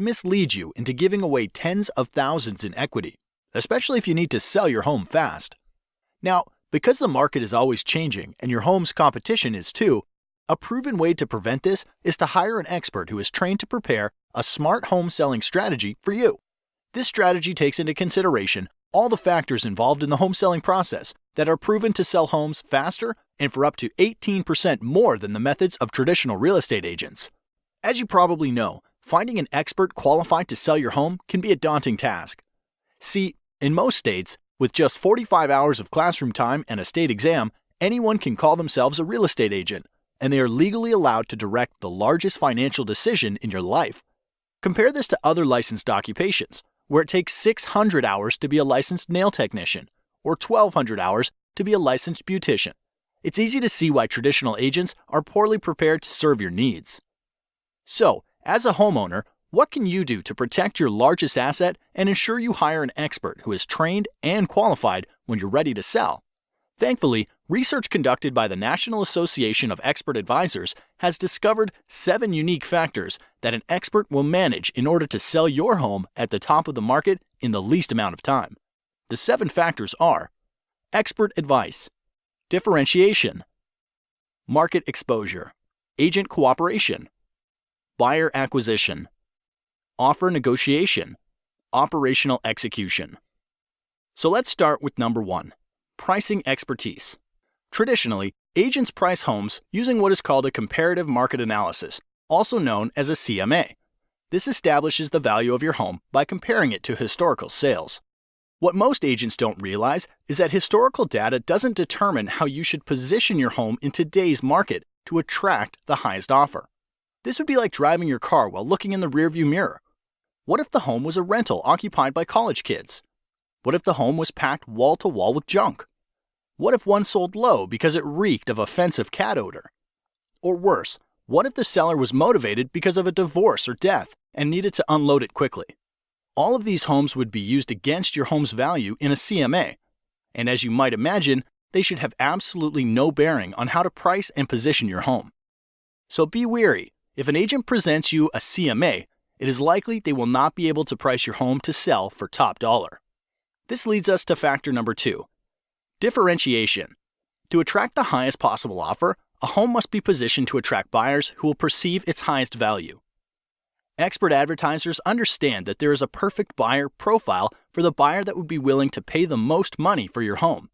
mislead you into giving away tens of thousands in equity, especially if you need to sell your home fast. Now, because the market is always changing and your home's competition is too, a proven way to prevent this is to hire an expert who is trained to prepare a smart home selling strategy for you. This strategy takes into consideration all the factors involved in the home selling process that are proven to sell homes faster and for up to 18% more than the methods of traditional real estate agents. As you probably know, finding an expert qualified to sell your home can be a daunting task. See, in most states, with just 45 hours of classroom time and a state exam, anyone can call themselves a real estate agent, and they are legally allowed to direct the largest financial decision in your life. Compare this to other licensed occupations, where it takes 600 hours to be a licensed nail technician, or 1,200 hours to be a licensed beautician. It's easy to see why traditional agents are poorly prepared to serve your needs. So, as a homeowner, what can you do to protect your largest asset and ensure you hire an expert who is trained and qualified when you're ready to sell? Thankfully, research conducted by the National Association of Expert Advisors has discovered 7 unique factors that an expert will manage in order to sell your home at the top of the market in the least amount of time. The 7 factors are: expert advice, differentiation, market exposure, agent cooperation, buyer acquisition, offer negotiation, operational execution. So let's start with number 1. Pricing expertise. Traditionally, agents price homes using what is called a comparative market analysis, also known as a CMA. This establishes the value of your home by comparing it to historical sales. What most agents don't realize is that historical data doesn't determine how you should position your home in today's market to attract the highest offer. This would be like driving your car while looking in the rearview mirror. What if the home was a rental occupied by college kids? What if the home was packed wall to wall with junk? What if one sold low because it reeked of offensive cat odor? Or worse, what if the seller was motivated because of a divorce or death and needed to unload it quickly? All of these homes would be used against your home's value in a CMA, and as you might imagine, they should have absolutely no bearing on how to price and position your home. So be wary. If an agent presents you a CMA, it is likely they will not be able to price your home to sell for top dollar. This leads us to factor number 2, differentiation. To attract the highest possible offer, a home must be positioned to attract buyers who will perceive its highest value. Expert advertisers understand that there is a perfect buyer profile for the buyer that would be willing to pay the most money for your home.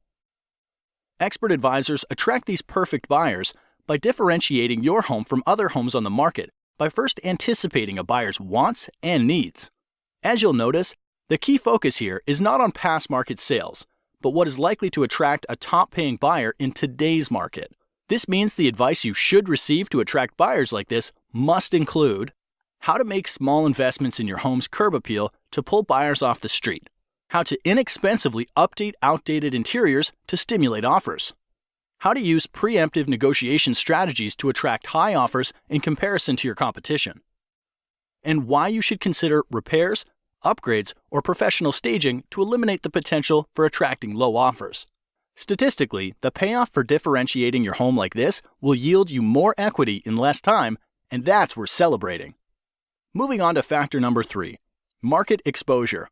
Expert advisors attract these perfect buyers by differentiating your home from other homes on the market by first anticipating a buyer's wants and needs. As you'll notice, the key focus here is not on past market sales, but what is likely to attract a top-paying buyer in today's market. This means the advice you should receive to attract buyers like this must include how to make small investments in your home's curb appeal to pull buyers off the street, how to inexpensively update outdated interiors to stimulate offers, how to use preemptive negotiation strategies to attract high offers in comparison to your competition, and why you should consider repairs, upgrades, or professional staging to eliminate the potential for attracting low offers. Statistically, the payoff for differentiating your home like this will yield you more equity in less time, and that's worth celebrating. Moving on to factor number 3, market exposure.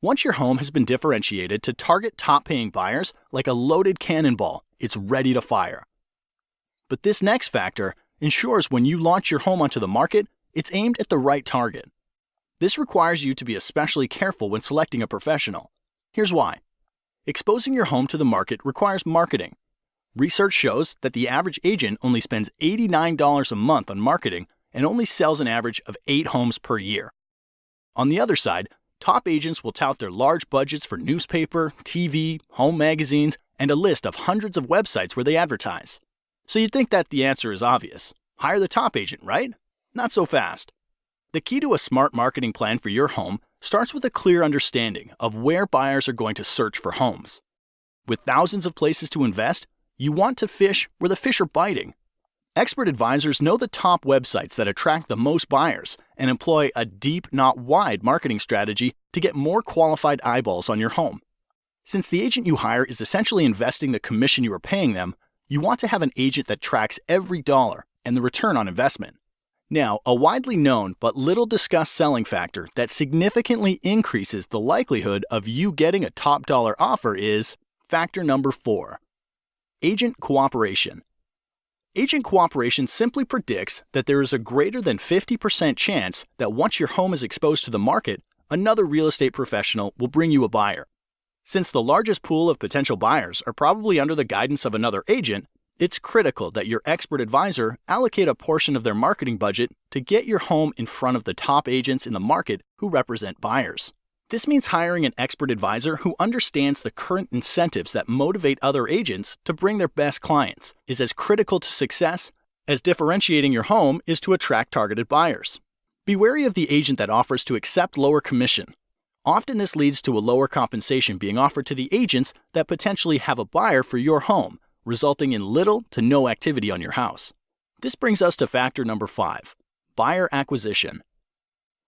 Once your home has been differentiated to target top-paying buyers like a loaded cannonball, it's ready to fire. But this next factor ensures when you launch your home onto the market, it's aimed at the right target. This requires you to be especially careful when selecting a professional. Here's why. Exposing your home to the market requires marketing. Research shows that the average agent only spends $89 a month on marketing and only sells an average of 8 homes per year. On the other side, top agents will tout their large budgets for newspaper, TV, home magazines, and a list of hundreds of websites where they advertise. So you'd think that the answer is obvious. Hire the top agent, right? Not so fast. The key to a smart marketing plan for your home starts with a clear understanding of where buyers are going to search for homes. With thousands of places to invest, you want to fish where the fish are biting. Expert advisors know the top websites that attract the most buyers and employ a deep, not wide marketing strategy to get more qualified eyeballs on your home. Since the agent you hire is essentially investing the commission you are paying them, you want to have an agent that tracks every dollar and the return on investment. Now, a widely known but little discussed selling factor that significantly increases the likelihood of you getting a top dollar offer is factor number 4, agent cooperation. Agent cooperation simply predicts that there is a greater than 50% chance that once your home is exposed to the market, another real estate professional will bring you a buyer. Since the largest pool of potential buyers are probably under the guidance of another agent, it's critical that your expert advisor allocate a portion of their marketing budget to get your home in front of the top agents in the market who represent buyers. This means hiring an expert advisor who understands the current incentives that motivate other agents to bring their best clients is as critical to success as differentiating your home is to attract targeted buyers. Be wary of the agent that offers to accept lower commission. Often this leads to a lower compensation being offered to the agents that potentially have a buyer for your home, resulting in little to no activity on your house. This brings us to factor number 5, buyer acquisition.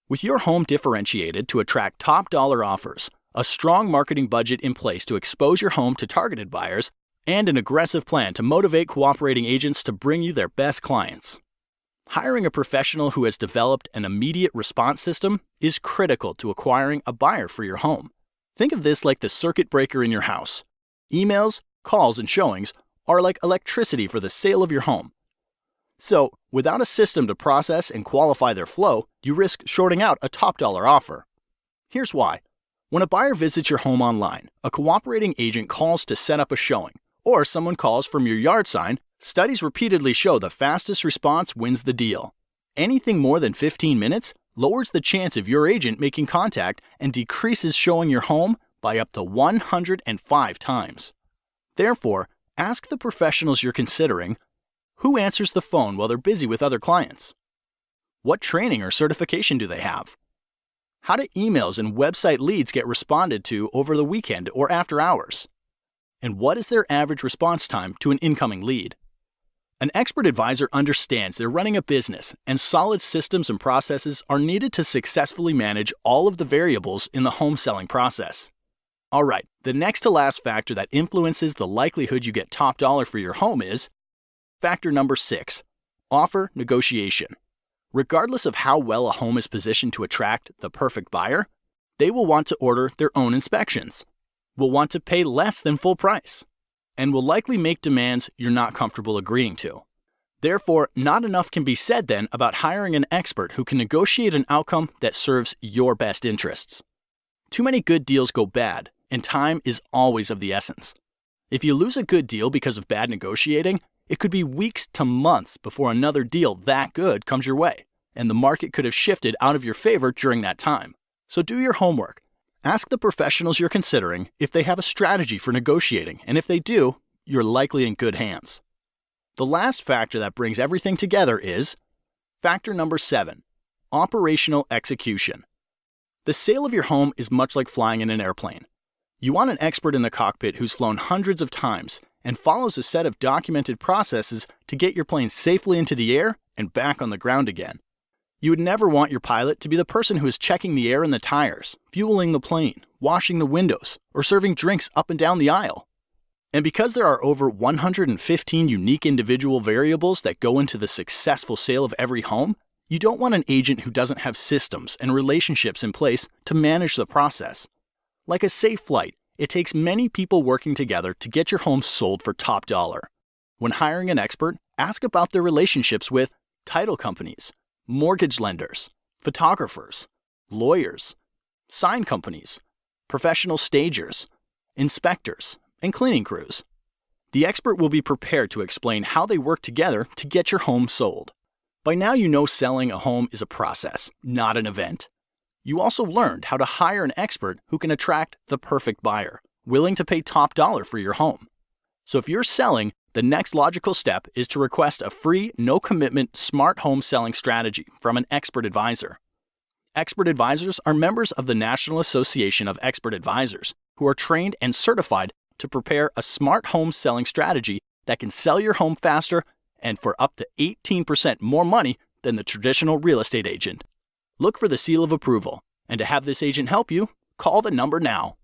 With your home differentiated to attract top dollar offers, a strong marketing budget in place to expose your home to targeted buyers, and an aggressive plan to motivate cooperating agents to bring you their best clients. Hiring a professional who has developed an immediate response system is critical to acquiring a buyer for your home. Think of this like the circuit breaker in your house. Emails, calls, and showings are like electricity for the sale of your home. So, without a system to process and qualify their flow, you risk shorting out a top dollar offer. Here's why. When a buyer visits your home online, a cooperating agent calls to set up a showing, or someone calls from your yard sign, studies repeatedly show the fastest response wins the deal. Anything more than 15 minutes lowers the chance of your agent making contact and decreases showing your home by up to 105 times. Therefore, ask the professionals you're considering, who answers the phone while they're busy with other clients? What training or certification do they have? How do emails and website leads get responded to over the weekend or after hours? And what is their average response time to an incoming lead? An expert advisor understands they're running a business, and solid systems and processes are needed to successfully manage all of the variables in the home selling process. All right, the next to last factor that influences the likelihood you get top dollar for your home is factor number 6, offer negotiation. Regardless of how well a home is positioned to attract the perfect buyer, they will want to order their own inspections, will want to pay less than full price, and will likely make demands you're not comfortable agreeing to. Therefore, not enough can be said then about hiring an expert who can negotiate an outcome that serves your best interests. Too many good deals go bad, and time is always of the essence. If you lose a good deal because of bad negotiating, it could be weeks to months before another deal that good comes your way, and the market could have shifted out of your favor during that time. So do your homework. Ask the professionals you're considering if they have a strategy for negotiating, and if they do, you're likely in good hands. The last factor that brings everything together is factor number 7, operational execution. The sale of your home is much like flying in an airplane. You want an expert in the cockpit who's flown hundreds of times and follows a set of documented processes to get your plane safely into the air and back on the ground again. You would never want your pilot to be the person who is checking the air in the tires, fueling the plane, washing the windows, or serving drinks up and down the aisle. And because there are over 115 unique individual variables that go into the successful sale of every home, you don't want an agent who doesn't have systems and relationships in place to manage the process. Like a safe flight, it takes many people working together to get your home sold for top dollar. When hiring an expert, ask about their relationships with title companies, mortgage lenders, photographers, lawyers, sign companies, professional stagers, inspectors, and cleaning crews. The expert will be prepared to explain how they work together to get your home sold. By now you know selling a home is a process, not an event. You also learned how to hire an expert who can attract the perfect buyer, willing to pay top dollar for your home. So if you're selling, the next logical step is to request a free, no-commitment, smart home selling strategy from an expert advisor. Expert advisors are members of the National Association of Expert Advisors who are trained and certified to prepare a smart home selling strategy that can sell your home faster and for up to 18% more money than the traditional real estate agent. Look for the seal of approval, and to have this agent help you, call the number now.